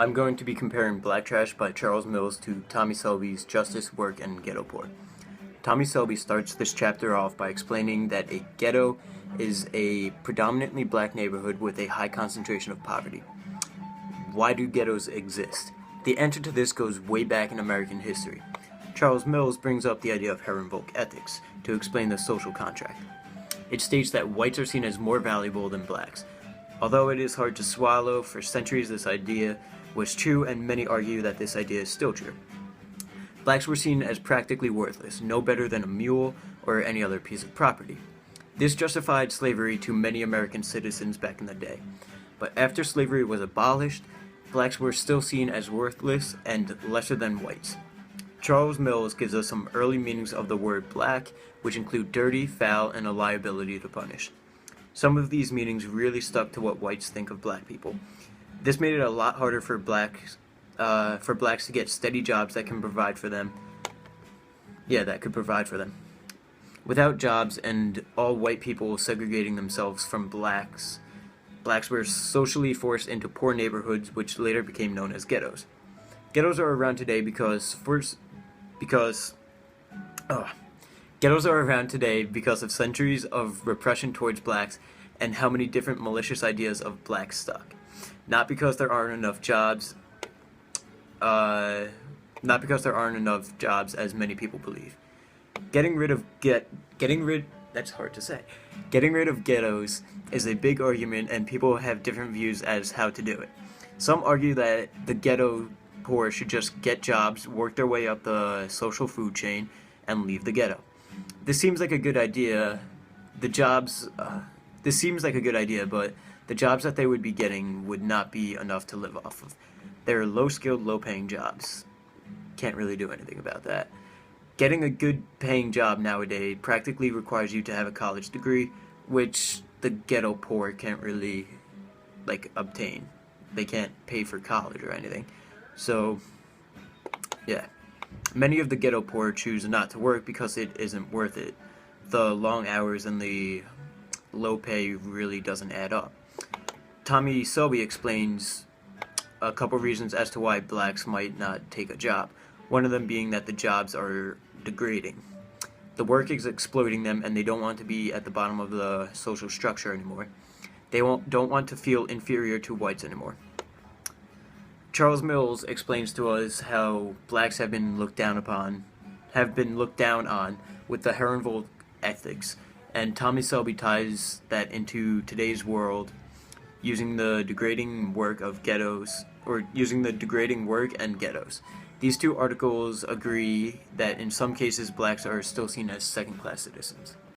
I'm going to be comparing Black Trash by Charles Mills to Tommy Selby's Justice, Work, and Ghetto Poor. Tommy Selby starts this chapter off by explaining that a ghetto is a predominantly black neighborhood with a high concentration of poverty. Why do ghettos exist? The answer to this goes way back in American history. Charles Mills brings up the idea of Herrenvolk ethics to explain the social contract. It states that whites are seen as more valuable than blacks. Although it is hard to swallow, for centuries this idea was true, and many argue that this idea is still true. Blacks were seen as practically worthless, no better than a mule or any other piece of property. This justified slavery to many American citizens back in the day. But after slavery was abolished, blacks were still seen as worthless and lesser than whites. Charles Mills gives us some early meanings of the word black, which include dirty, foul, and a liability to punish. Some of these meanings really stuck to what whites think of black people. This made it a lot harder for blacks to get steady jobs that can provide for them. Without jobs and all white people segregating themselves from blacks were socially forced into poor neighborhoods, which later became known as ghettos. Ghettos are around today because of centuries of repression towards blacks and how many different malicious ideas of blacks stuck. Not because there aren't enough jobs, as many people believe. Getting rid of ghettos is a big argument, and people have different views as how to do it. Some argue that the ghetto poor should just get jobs, work their way up the social food chain, and leave the ghetto. This seems like a good idea. But the jobs that they would be getting would not be enough to live off of. They're low-skilled, low-paying jobs. Can't really do anything about that. Getting a good-paying job nowadays practically requires you to have a college degree, which the ghetto poor can't really, obtain. They can't pay for college or anything. So, yeah. Many of the ghetto poor choose not to work because it isn't worth it. The long hours and the low pay really doesn't add up. Tommy Selby explains a couple reasons as to why blacks might not take a job. One of them being that the jobs are degrading. The work is exploiting them, and they don't want to be at the bottom of the social structure anymore. They don't want to feel inferior to whites anymore. Charles Mills explains to us how blacks have been looked down on with the Herrenvolk ethics, and Tommy Selby ties that into today's world using the degrading work and ghettos. These two articles agree that in some cases blacks are still seen as second-class citizens.